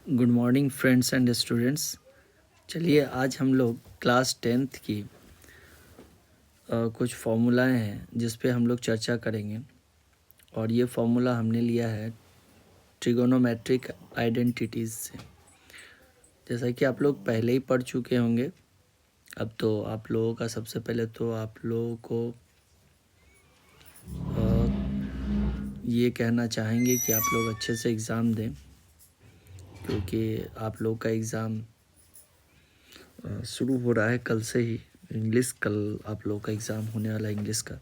Good morning friends and students. चलिए आज हम लोग क्लास 10th की कुछ फार्मूलाएँ हैं जिस पे हम लोग चर्चा करेंगे। और ये फार्मूला हमने लिया है ट्रिगोनोमेट्रिक आइडेंटिटीज़ से। जैसा कि आप लोग पहले ही पढ़ चुके होंगे, अब तो आप लोगों का सबसे पहले तो आप लोगों को ये कहना चाहेंगे कि आप लोग अच्छे से एग्ज़ाम दें, क्योंकि आप लोग का एग्ज़ाम शुरू हो रहा है कल से ही। इंग्लिश कल आप लोग का एग्ज़ाम होने वाला है इंग्लिश का।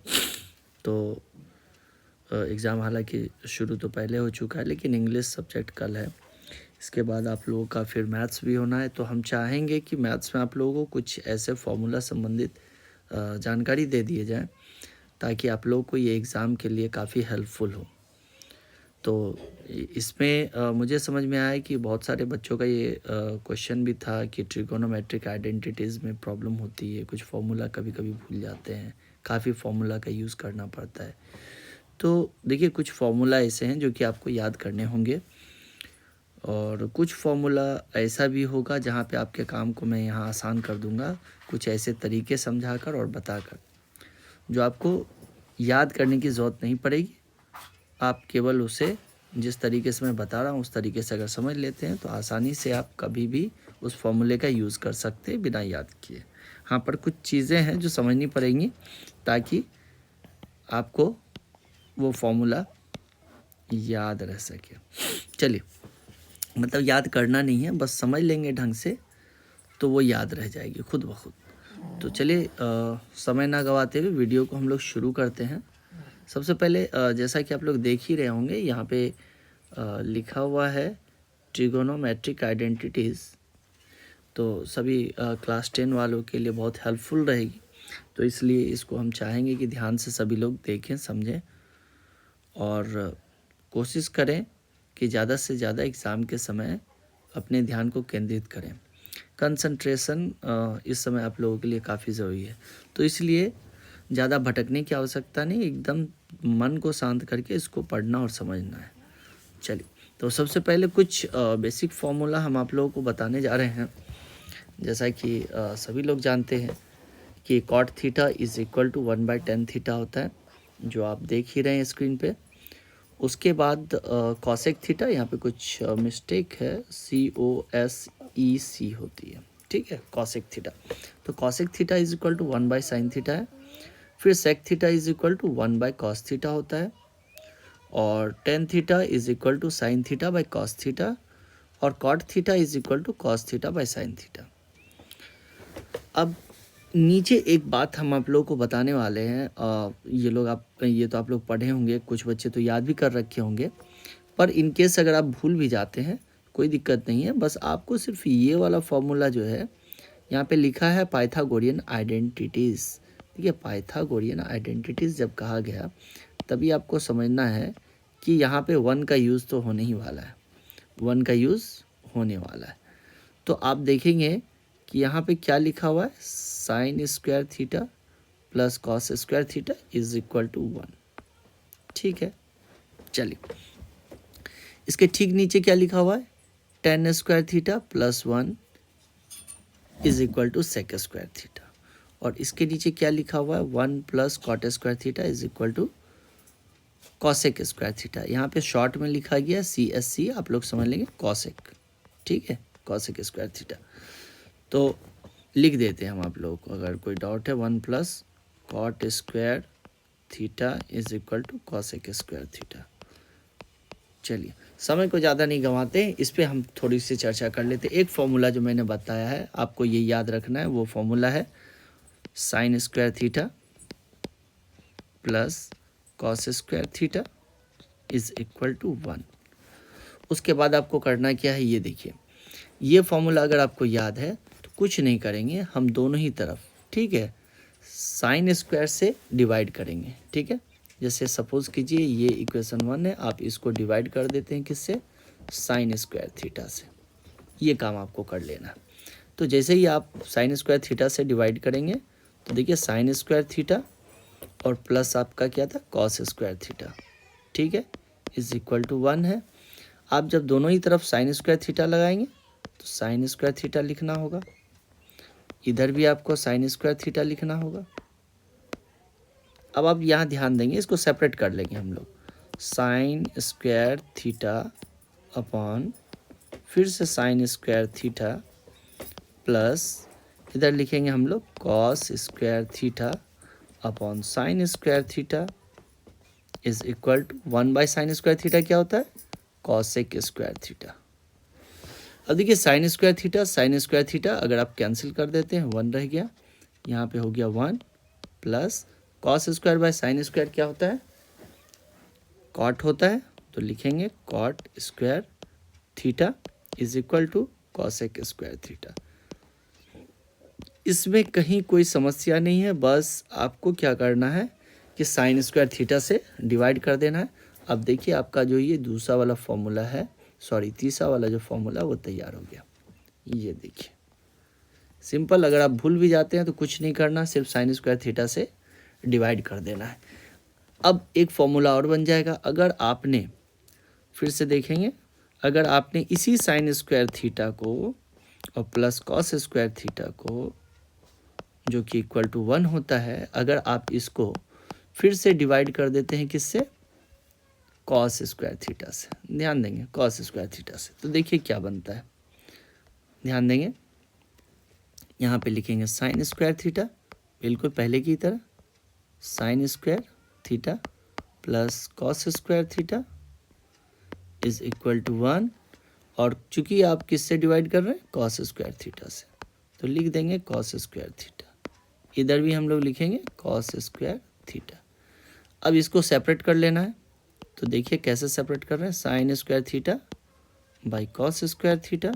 तो एग्ज़ाम हालांकि शुरू तो पहले हो चुका है, लेकिन इंग्लिश सब्जेक्ट कल है। इसके बाद आप लोगों का फिर मैथ्स भी होना है। तो हम चाहेंगे कि मैथ्स में आप लोगों को कुछ ऐसे फार्मूला संबंधित जानकारी दे दिए जाए ताकि आप लोगों को ये एग्ज़ाम के लिए काफ़ी हेल्पफुल हो। तो इसमें मुझे समझ में आया कि बहुत सारे बच्चों का ये क्वेश्चन भी था कि ट्रिगोनोमेट्रिक आइडेंटिटीज़ में प्रॉब्लम होती है, कुछ फार्मूला कभी कभी भूल जाते हैं, काफ़ी फार्मूला का यूज़ करना पड़ता है। तो देखिए, कुछ फार्मूला ऐसे हैं जो कि आपको याद करने होंगे, और कुछ फार्मूला ऐसा भी होगा जहाँ पे आपके काम को मैं यहाँ आसान कर दूँगा, कुछ ऐसे तरीके समझाकर और बताकर जो आपको याद करने की ज़रूरत नहीं पड़ेगी। आप केवल उसे जिस तरीके से मैं बता रहा हूँ उस तरीके से अगर समझ लेते हैं तो आसानी से आप कभी भी उस फॉर्मूले का यूज़ कर सकते हैं बिना याद किए। हाँ, पर कुछ चीज़ें हैं जो समझनी पड़ेंगी ताकि आपको वो फॉर्मूला याद रह सके। चलिए, मतलब याद करना नहीं है, बस समझ लेंगे ढंग से तो वो याद रह जाएगी खुद ब खुद। तो चलिए, समय ना गवाते हुए वीडियो को हम लोग शुरू करते हैं। सबसे पहले जैसा कि आप लोग देख ही रहे होंगे, यहाँ पे लिखा हुआ है ट्रिगोनोमेट्रिक आइडेंटिटीज़। तो सभी क्लास 10 वालों के लिए बहुत हेल्पफुल रहेगी, तो इसलिए इसको हम चाहेंगे कि ध्यान से सभी लोग देखें, समझें और कोशिश करें कि ज़्यादा से ज़्यादा एग्ज़ाम के समय अपने ध्यान को केंद्रित करें। कंसंट्रेशन इस समय आप लोगों के लिए काफ़ी ज़रूरी है, तो इसलिए ज़्यादा भटकने की आवश्यकता नहीं, एकदम मन को शांत करके इसको पढ़ना और समझना है। चलिए, तो सबसे पहले कुछ बेसिक फार्मूला हम आप लोगों को बताने जा रहे हैं। जैसा कि सभी लोग जानते हैं कि cot theta is equal to 1/10 theta होता है, जो आप देख ही रहे हैं स्क्रीन पे। उसके बाद कॉसेक थीटा, यहाँ पे कुछ मिस्टेक है, COSEC होती है, ठीक है, कॉसेक थीटा। तो cosec theta is equal to 1/sin theta है। फिर sec theta is equal to 1/cos theta होता है, और tan theta is equal to sine theta by cos theta, और cot theta is equal to cos theta by sine theta. अब नीचे एक बात हम आप लोगों को बताने वाले हैं, ये तो आप लोग पढ़े होंगे, कुछ बच्चे तो याद भी कर रखे होंगे, पर इनकेस अगर आप भूल भी जाते हैं कोई दिक्कत नहीं है। बस आपको सिर्फ ये वाला फॉर्मूला जो है यहाँ पे लिखा है पाइथागोरियन आइडेंटिटीज़। ठीक है, पाइथागोरियन आइडेंटिटीज़ जब कहा गया तभी आपको समझना है कि यहाँ पे वन का यूज़ तो होने ही वाला है, वन का यूज़ होने वाला है। तो आप देखेंगे कि यहाँ पे क्या लिखा हुआ है, sin square theta plus cos square theta is equal to 1। ठीक है, चलिए, इसके ठीक नीचे क्या लिखा हुआ है, tan square theta plus 1 is equal to sec square theta, और इसके नीचे क्या लिखा हुआ है, 1 plus cot square theta is equal to cosec square theta. यहाँ पे शॉर्ट में लिखा गया CSC, आप लोग समझ लेंगे कॉसेक, ठीक है, कॉसेक स्क्वायर थीटा। तो लिख देते हैं हम आप लोगों को, अगर कोई डाउट है, 1 plus cot square theta is equal to cosec square theta. चलिए, समय को ज़्यादा नहीं गंवाते, इस पर हम थोड़ी सी चर्चा कर लेते। एक फॉर्मूला जो मैंने बताया है आपको ये याद रखना है, वो फॉर्मूला है sin square theta plus cos square theta is equal to 1। उसके बाद आपको करना क्या है, ये देखिए, ये फॉर्मूला अगर आपको याद है तो कुछ नहीं करेंगे, हम दोनों ही तरफ, ठीक है, साइन स्क्वायर से डिवाइड करेंगे। ठीक है, जैसे सपोज कीजिए ये इक्वेशन 1 है, आप इसको डिवाइड कर देते हैं किससे, साइन स्क्वायर थीटा से। ये काम आपको कर लेना। तो जैसे ही आप साइन स्क्वायर थीटा से डिवाइड करेंगे तो देखिए साइन स्क्वायर थीटा और प्लस आपका क्या था, कॉस स्क्वायर थीटा, ठीक है, इज इक्वल टू 1 है। आप जब दोनों ही तरफ साइन स्क्वायर थीटा लगाएंगे तो साइन स्क्वायर थीटा लिखना होगा, इधर भी आपको साइन स्क्वायर थीटा लिखना होगा। अब आप यहाँ ध्यान देंगे, इसको सेपरेट कर लेंगे हम लोग, साइन स्क्वायर थीटा अपॉन फिर से साइन स्क्वायर थीटा प्लस इधर लिखेंगे हम लोग cos square theta upon sine square theta is equal to 1/साइन स्क्वायर थीटा क्या होता है, कॉसेक स्क्वायर थीटा। अब देखिए साइन स्क्वायर थीटा अगर आप कैंसिल कर देते हैं 1 रह गया, यहाँ पे हो गया 1 plus cos square by sin square क्या होता है, कॉट होता है, तो लिखेंगे cot square theta is equal to cosec square theta. इसमें कहीं कोई समस्या नहीं है, बस आपको क्या करना है कि साइन स्क्वायर थीटा से डिवाइड कर देना है। अब देखिए आपका जो ये दूसरा वाला फॉर्मूला है, सॉरी तीसरा वाला जो फॉर्मूला वो तैयार हो गया। ये देखिए सिंपल, अगर आप भूल भी जाते हैं तो कुछ नहीं करना, सिर्फ साइन स्क्वायर थीटा से डिवाइड कर देना है। अब एक फॉर्मूला और बन जाएगा, अगर आपने फिर से देखेंगे, अगर आपने इसी साइन स्क्वायर थीटा को और प्लस कॉस स्क्वायर थीटा को जो कि इक्वल टू 1 होता है, अगर आप इसको फिर से डिवाइड कर देते हैं किससे, कॉस स्क्वायर थीटा से, ध्यान देंगे कॉस स्क्वायर थीटा से, तो देखिए क्या बनता है, ध्यान देंगे यहाँ पे लिखेंगे साइन स्क्वायर थीटा बिल्कुल पहले की तरह, sin square theta plus cos square theta is equal to 1, और चूंकि आप किससे डिवाइड कर रहे हैं, कॉस स्क्वायर थीटा से, तो लिख देंगे कॉस स्क्वायर थीटा, इधर भी हम लोग लिखेंगे कॉस स्क्वायर थीटा। अब इसको सेपरेट कर लेना है, तो देखिए कैसे सेपरेट कर रहे हैं, sine square theta by cos square theta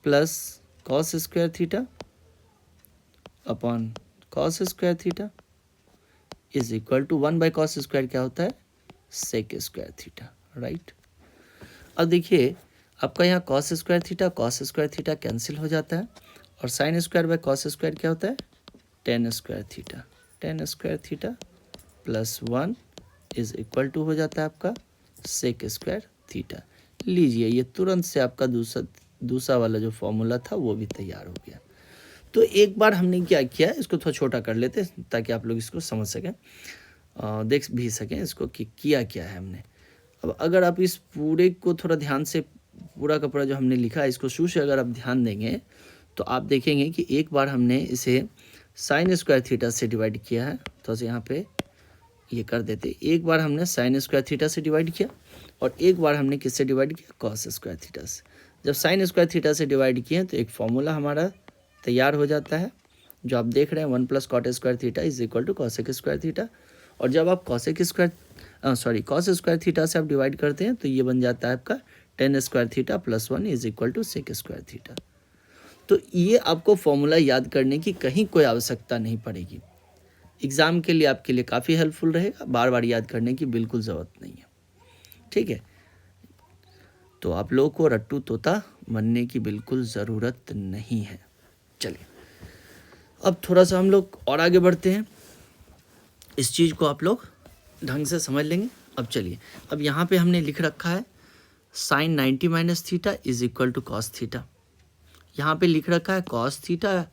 plus cos square theta upon cos square theta is equal to 1/कॉस स्क्वायर क्या होता है, सेक स्क्वायर थीटा, राइट। अब देखिए आपका यहाँ कॉस स्क्वायर थीटा कैंसिल हो जाता है, और sine square by cos square क्या होता है, tan square theta plus 1 is equal to हो जाता है आपका सेक स्क्वायर थीटा। लीजिए ये तुरंत से आपका दूसरा वाला जो फॉर्मूला था वो भी तैयार हो गया। तो एक बार हमने क्या किया, इसको थोड़ा छोटा कर लेते हैं ताकि आप लोग इसको समझ सकें, देख भी सकें इसको कि किया क्या है हमने। अब अगर आप इस पूरे को थोड़ा ध्यान से, पूरा का पूरा जो हमने लिखा है इसको शुरू से अगर आप ध्यान देंगे तो आप देखेंगे कि एक बार हमने इसे साइन स्क्वायर थीटा से डिवाइड किया है, तो यहाँ पे ये कर देते, एक बार हमने साइन स्क्वायर थीटा से डिवाइड किया और एक बार हमने किससे डिवाइड किया, कॉस स्क्वायर थीटा से। जब साइन स्क्वायर थीटा से डिवाइड किए तो एक फॉर्मूला हमारा तैयार हो जाता है जो आप देख रहे हैं, 1 + cot square theta is equal to cosec square theta. और जब आप कॉस स्क्वायर थीटा से आप डिवाइड करते हैं तो ये बन जाता है आपका tan square theta plus 1 is equal to sec square theta. तो ये आपको फॉर्मूला याद करने की कहीं कोई आवश्यकता नहीं पड़ेगी, एग्ज़ाम के लिए आपके लिए काफ़ी हेल्पफुल रहेगा, बार बार याद करने की बिल्कुल ज़रूरत नहीं है, ठीक है। तो आप लोगों को रट्टू तोता बनने की बिल्कुल ज़रूरत नहीं है। चलिए अब थोड़ा सा हम लोग और आगे बढ़ते हैं, इस चीज़ को आप लोग ढंग से समझ लेंगे। अब चलिए, अब यहाँ पे हमने लिख रखा है sine 90 - theta is equal to cos theta, यहाँ पे लिख रखा है cos 90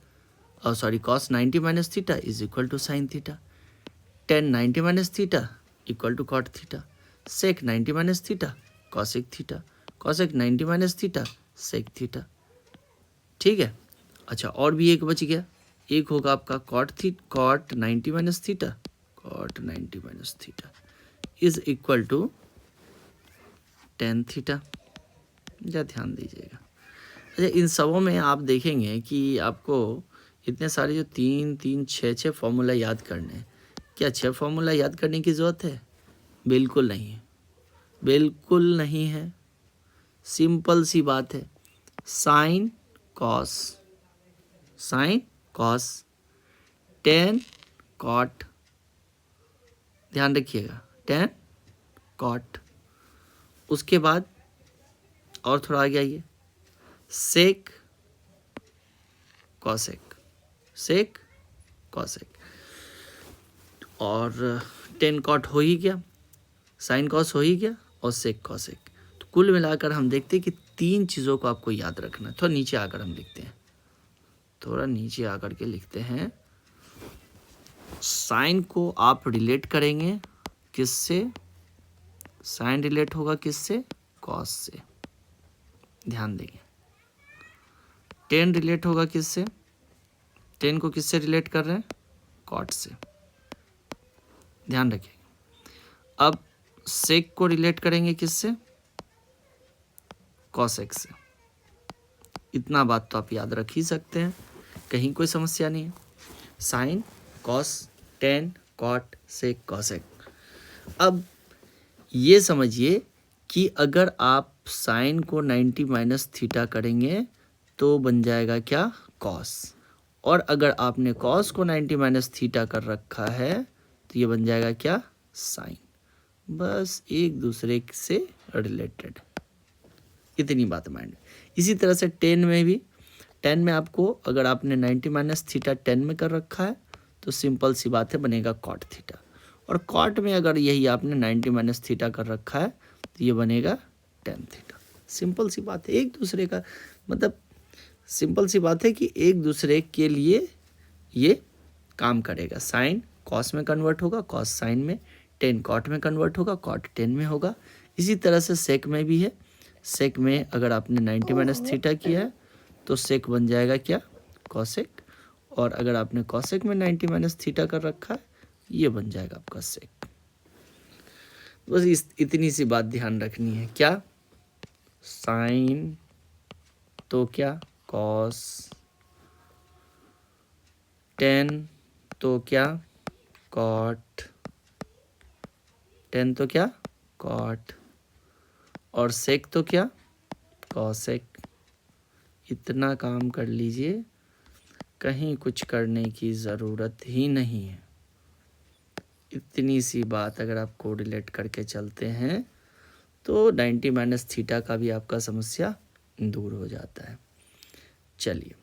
- theta is equal to sine theta, tan 90 - theta equal to cot theta, sec 90 - theta cosec theta, cosec 90 - theta sec theta, ठीक है। अच्छा और भी एक बच गया, एक होगा आपका cot 90 - theta, cot 90 - theta is equal to tan theta, या ध्यान दीजिएगा। अच्छा इन सबों में आप देखेंगे कि आपको इतने सारे जो 3 6 फॉर्मूला याद करने हैं, क्या 6 फॉर्मूला याद करने की ज़रूरत है, बिल्कुल नहीं है, बिल्कुल नहीं है। सिंपल सी बात है, साइन कॉस टेन कॉट, ध्यान रखिएगा टेन कॉट, उसके बाद और थोड़ा आगे आइए, सेक कॉसेक और टेन कॉट हो ही गया, साइन कॉस हो ही गया, और सेक कॉसेक। तो कुल मिलाकर हम देखते हैं कि 3 चीज़ों को आपको याद रखना है। थोड़ा नीचे आकर हम लिखते हैं, थोड़ा नीचे आकर के लिखते हैं। साइन को आप रिलेट करेंगे किससे? साइन रिलेट होगा किससे? कॉस से। ध्यान देंगे। टेन रिलेट होगा किससे? टेन को किससे रिलेट कर रहे हैं? कॉट से। ध्यान रखिए। अब सेक को रिलेट करेंगे किससे? कॉसेक से। इतना बात तो आप याद रख ही सकते हैं, कहीं कोई समस्या नहीं है। साइन, कॉस, टेन, कॉट, सेक, कॉसेक। अब ये समझिए कि अगर आप साइन को 90 माइनस थीटा करेंगे तो बन जाएगा क्या? कॉस। और अगर आपने कॉस को 90 माइनस थीटा कर रखा है तो ये बन जाएगा क्या? साइन। बस एक दूसरे से रिलेटेड, इतनी बात माइंड। इसी तरह से 10 में भी, 10 में आपको अगर आपने 90 माइनस थीटा 10 में कर रखा है तो सिंपल सी बात है, बनेगा कॉट थीटा। और कॉट में अगर यही आपने 90 माइनस थीटा कर रखा है तो ये बनेगा टेन थीटा। सिंपल सी बात है, एक दूसरे का मतलब सिंपल सी बात है कि एक दूसरे के लिए ये काम करेगा। साइन कॉस में कन्वर्ट होगा, कॉस साइन में। टेन कॉट में कन्वर्ट होगा, कॉट टेन में होगा। इसी तरह से सेक में भी है। सेक में अगर आपने 90 माइनस थीटा किया है तो सेक बन जाएगा क्या? कॉसेक। और अगर आपने कॉसेक में 90 माइनस थीटा कर रखा है ये बन जाएगा आपका सेक। बस इतनी सी बात ध्यान रखनी है। क्या? साइन तो क्या? कॉस। टेन तो क्या? कॉट। टेन तो क्या? कॉट। और सेक तो क्या? कॉसेक। इतना काम कर लीजिए, कहीं कुछ करने की ज़रूरत ही नहीं है। इतनी सी बात अगर आप कोरिलेट करके चलते हैं तो 90 माइनस थीटा का भी आपका समस्या दूर हो जाता है। चलिए,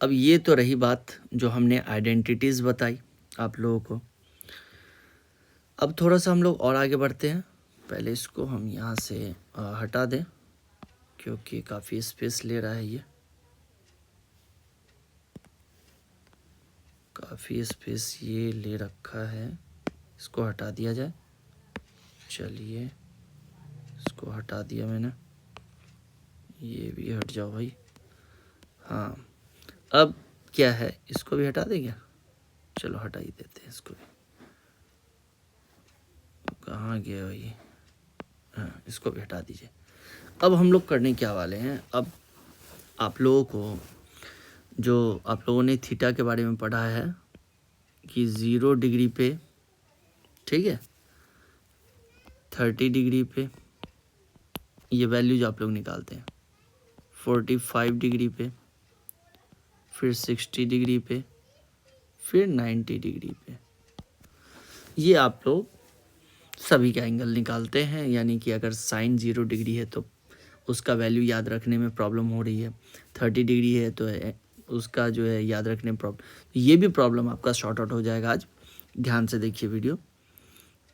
अब ये तो रही बात जो हमने आइडेंटिटीज़ बताई आप लोगों को। अब थोड़ा सा हम लोग और आगे बढ़ते हैं। पहले इसको हम यहाँ से हटा दें क्योंकि काफ़ी स्पेस ले रहा है, ये काफ़ी स्पेस ये ले रखा है। इसको हटा दिया जाए। चलिए, इसको हटा दिया मैंने, ये भी हट जाओ भाई। हाँ, अब क्या है, इसको भी हटा देंगे। चलो हटा ही देते हैं इसको भी। कहाँ गया भाई? हाँ, इसको भी हटा दीजिए। अब हम लोग करने क्या वाले हैं, अब आप लोगों को जो आप लोगों ने थीटा के बारे में पढ़ा है कि 0 डिग्री पे, ठीक है, 30 डिग्री पे ये वैल्यूज आप लोग निकालते हैं, 45 डिग्री पे, फिर 60 डिग्री पे, फिर 90 डिग्री पे, ये आप लोग सभी का एंगल निकालते हैं। यानी कि अगर साइन 0 डिग्री है तो उसका वैल्यू याद रखने में प्रॉब्लम हो रही है, 30 डिग्री है तो उसका जो है याद रखने में प्रॉब्लम, ये भी प्रॉब्लम आपका शॉर्ट आउट हो जाएगा आज। ध्यान से देखिए वीडियो।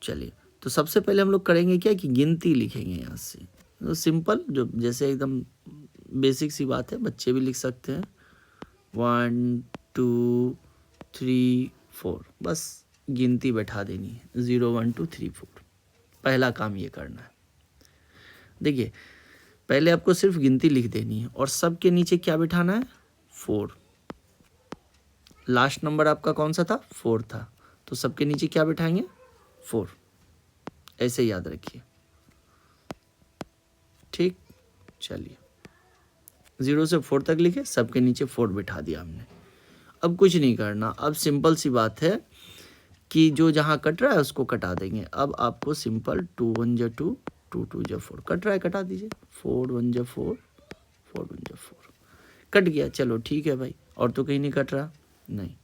चलिए, तो सबसे पहले हम लोग करेंगे क्या कि गिनती लिखेंगे यहाँ से। तो सिंपल, जो जैसे एकदम बेसिक सी बात है, बच्चे भी लिख सकते हैं। 1 2 3 4, बस गिनती बैठा देनी है, 0 1 2 3 4। पहला काम ये करना है। देखिए, पहले आपको सिर्फ गिनती लिख देनी है और सब के नीचे क्या बिठाना है? 4। लास्ट नंबर आपका कौन सा था? 4 था, तो सबके नीचे क्या बिठाएंगे? 4। ऐसे याद रखिए, ठीक। चलिए, 0 से 4 तक लिखे, सबके नीचे 4 बिठा दिया हमने। अब कुछ नहीं करना, अब सिंपल सी बात है कि जो जहाँ कट रहा है उसको कटा देंगे। अब आपको सिंपल 2 1 जा 2, 2 2 जा 4, कट रहा है कटा दीजिए। 4 1 जा 4, 4 1 जा 4, कट गया। चलो ठीक है भाई, और तो कहीं नहीं कट रहा, नहीं।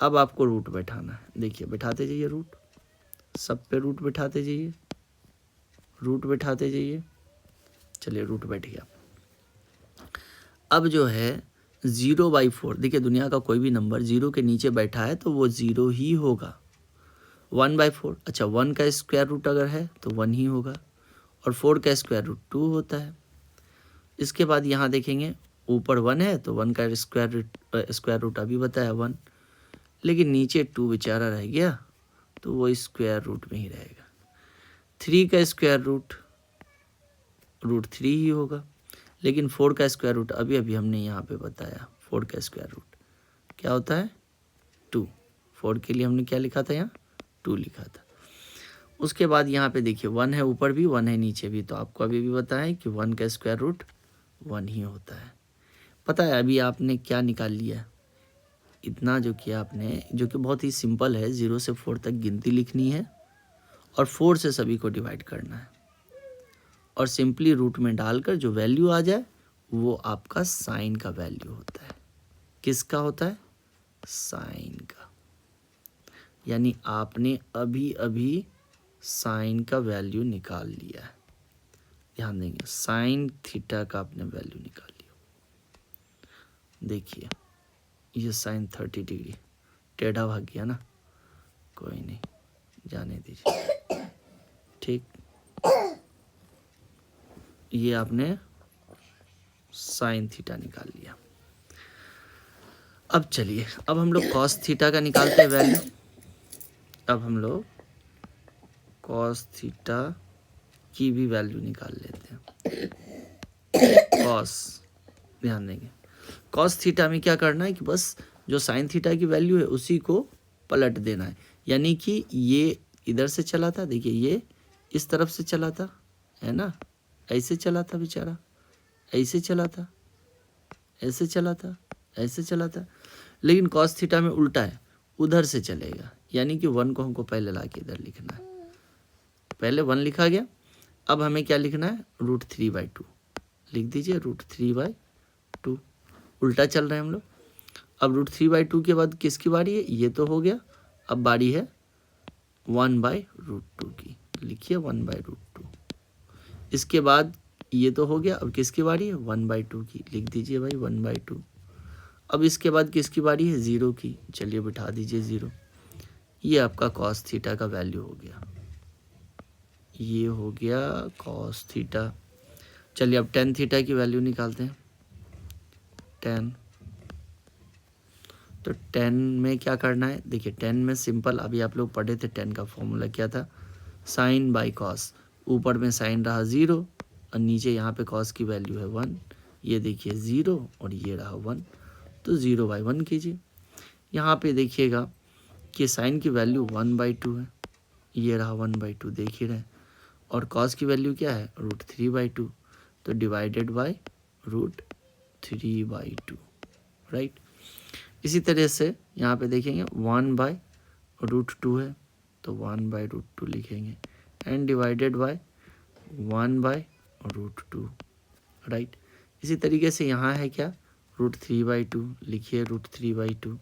अब आपको रूट बैठाना है। देखिए, बैठाते जाइए रूट, सब पे रूट बैठाते जाइए, रूट बैठाते जाइए। चलिए, रूट बैठ गया। अब जो है 0/4, देखिए दुनिया का कोई भी नंबर 0 के नीचे बैठा है तो वो 0 ही होगा। 1/4। अच्छा 1 का स्क्वायर रूट अगर है तो 1 ही होगा, और 4 का स्क्वायर रूट 2 होता है। इसके बाद यहाँ देखेंगे ऊपर 1 है तो 1 का स्क्वायर रूट अभी बताया 1, लेकिन नीचे 2 बेचारा रह गया तो वो स्क्वायर रूट में ही रहेगा। 3 का स्क्वायर रूट 3 ही होगा, लेकिन 4 का स्क्वायर रूट अभी अभी हमने यहाँ पे बताया 4 का स्क्वायर रूट क्या होता है 2। 4 के लिए हमने क्या लिखा था यहाँ 2 लिखा था। उसके बाद यहाँ पे देखिए 1 है ऊपर भी 1 है नीचे भी, तो आपको अभी भी बताया कि 1 का स्क्वायर रूट 1 ही होता है। पता है अभी आपने क्या निकाल लिया, इतना जो किया आपने, जो कि बहुत ही सिंपल है, 0 से 4 तक गिनती लिखनी है और 4 से सभी को डिवाइड करना है, और सिंपली रूट में डालकर जो वैल्यू आ जाए वो आपका साइन का वैल्यू होता है। किसका होता है साइन का, यानी आपने अभी अभी साइन का वैल्यू निकाल लिया है। ध्यान देंगे साइन थीटा का आपने वैल्यू निकाल लिया। देखिए ये साइन 30 डिग्री टेढ़ा भाग गया ना, कोई नहीं जाने दीजिए, ठीक। ये आपने साइन थीटा निकाल लिया। अब चलिए अब हम लोग कॉस थीटा का निकालते हैं वैल्यू। अब हम लोग कॉस थीटा की भी वैल्यू निकाल लेते हैं। कॉस, ध्यान देंगे कॉस थीटा में क्या करना है कि बस जो साइन थीटा की वैल्यू है उसी को पलट देना है, यानी कि ये इधर से चला था, देखिए ये इस तरफ से चला था, है ना, ऐसे चला था बेचारा, ऐसे चला था, ऐसे चला था, ऐसे चला था, लेकिन कॉस थीटा में उल्टा है, उधर से चलेगा, यानी कि 1 को हमको पहले ला के इधर लिखना है। पहले 1 लिखा गया, अब हमें क्या लिखना है √3/2 लिख दीजिए, √3/2 उल्टा चल रहे हैं हम लोग। अब √3/2 के बाद किसकी बारी है, ये तो हो गया, अब बारी है 1/√2 की, लिखिए 1/√2। इसके बाद ये तो हो गया, अब किसकी बारी है 1/2 की, लिख दीजिए भाई 1/2। अब इसके बाद किसकी बारी है 0 की, चलिए बिठा दीजिए 0। ये आपका कॉस थीटा का वैल्यू हो गया, ये हो गया कॉस थीटा। चलिए अब टेन थीटा की वैल्यू निकालते हैं। 10, तो 10 में क्या करना है, देखिए 10 में सिंपल, अभी आप लोग पढ़े थे 10 का फॉर्मूला क्या था, साइन बाई कॉस। ऊपर में साइन रहा 0 और नीचे यहाँ पे कॉस की वैल्यू है 1, ये देखिए 0 और ये रहा 1, तो 0/1 कीजिए। यहाँ पे देखिएगा कि साइन की वैल्यू 1/2 है, ये रहा 1/2 देख ही रहे, और कॉस की वैल्यू क्या है √3/2, तो डिवाइडेड बाय √3/2, राइट। इसी तरह से यहाँ पे देखेंगे 1/√2 है तो 1/√2 लिखेंगे, एंड डिवाइडेड बाय 1/√2, राइट। इसी तरीके से यहाँ है क्या √3/2, लिखिए √3/2,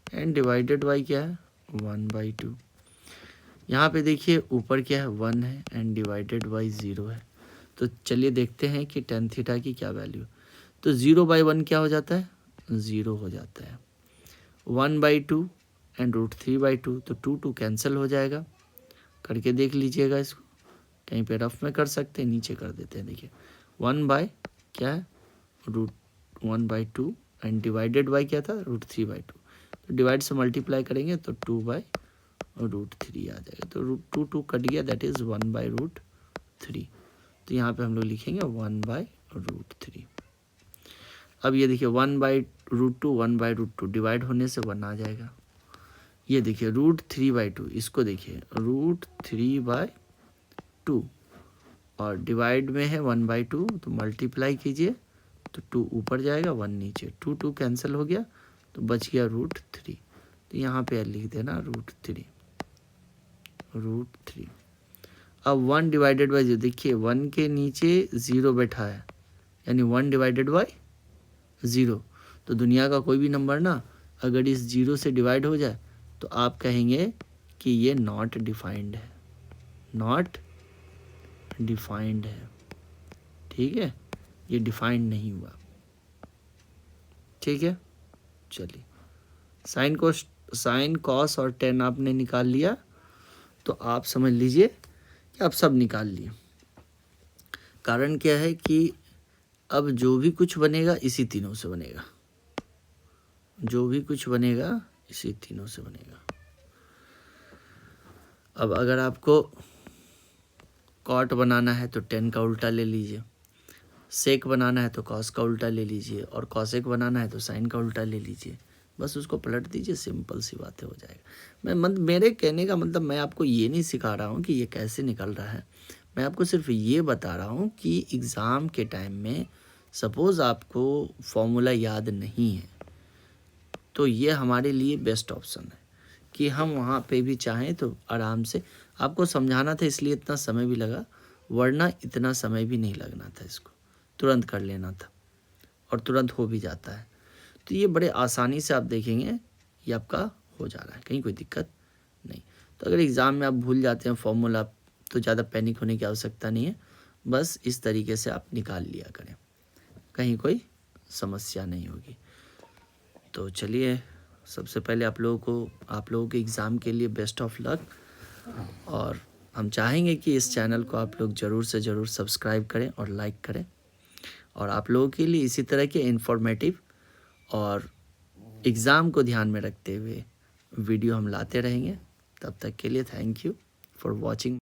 एंड डिवाइडेड बाय क्या है 1/2। यहाँ पे देखिए ऊपर क्या है 1 है एंड डिवाइडेड बाय 0 है। तो चलिए देखते हैं कि टेन थीटा की क्या वैल्यू, तो 0/1 क्या हो जाता है 0 हो जाता है, 1/2 एंड √3/2, तो 2 कैंसिल हो जाएगा, करके देख लीजिएगा इसको, कहीं पे रफ में कर सकते हैं, नीचे कर देते हैं, देखिए 1/क्या है √1/2 एंड डिवाइडेड बाय क्या था √3/2, तो डिवाइड से मल्टीप्लाई करेंगे तो 2/√3 आ जाएगा, तो 2 कट गया, दैट इज़ 1/√3, तो यहाँ पे हम लोग लिखेंगे 1/√3। अब ये देखिए 1/√2 1/√2 डिवाइड होने से 1 आ जाएगा, ये देखिए √3/2, इसको देखिए √3/2 और डिवाइड में है 1/2, तो मल्टीप्लाई कीजिए तो 2 ऊपर जाएगा 1 नीचे, 2 कैंसिल हो गया तो बच गया √3, तो यहाँ पे लिख देना √3। अब 1 डिवाइडेड बाई 0, देखिए 1 के नीचे 0 बैठा है, यानी 1 डिवाइडेड बाई 0, तो दुनिया का कोई भी नंबर ना अगर इस 0 से डिवाइड हो जाए तो आप कहेंगे कि ये नॉट डिफाइंड है, नॉट डिफाइंड है, ठीक है, ये डिफाइंड नहीं हुआ, ठीक है। चलिए साइन कॉस और टेन आपने निकाल लिया, तो आप समझ लीजिए कि आप सब निकाल लिए। कारण क्या है कि अब जो भी कुछ बनेगा इसी तीनों से बनेगा, जो भी कुछ बनेगा इसी तीनों से बनेगा। अब अगर आपको कॉट बनाना है तो 10 का उल्टा ले लीजिए, सेक बनाना है तो कॉस का उल्टा ले लीजिए, और कॉसेक बनाना है तो साइन का उल्टा ले लीजिए। बस उसको पलट दीजिए, सिंपल सी बातें हो जाएगा। मेरे कहने का मतलब मैं आपको ये नहीं सिखा रहा हूँ कि ये कैसे निकल रहा है, मैं आपको सिर्फ ये बता रहा हूँ कि एग्ज़ाम के टाइम में सपोज़ आपको फॉर्मूला याद नहीं है तो ये हमारे लिए बेस्ट ऑप्शन है कि हम वहाँ पे भी चाहें तो आराम से आपको समझाना था, इसलिए इतना समय भी लगा, वरना इतना समय भी नहीं लगना था, इसको तुरंत कर लेना था और तुरंत हो भी जाता है। तो ये बड़े आसानी से आप देखेंगे ये आपका हो जा रहा है, कहीं कोई दिक्कत नहीं। तो अगर एग्ज़ाम में आप भूल जाते हैं फॉर्मूला तो ज़्यादा पैनिक होने की आवश्यकता नहीं है, बस इस तरीके से आप निकाल लिया करें, कहीं कोई समस्या नहीं होगी। तो चलिए, सबसे पहले आप लोगों के एग्ज़ाम के लिए बेस्ट ऑफ लक, और हम चाहेंगे कि इस चैनल को आप लोग ज़रूर से ज़रूर सब्सक्राइब करें और लाइक करें, और आप लोगों के लिए इसी तरह के इन्फॉर्मेटिव और एग्ज़ाम को ध्यान में रखते हुए वीडियो हम लाते रहेंगे। तब तक के लिए थैंक यू फॉर वॉचिंग।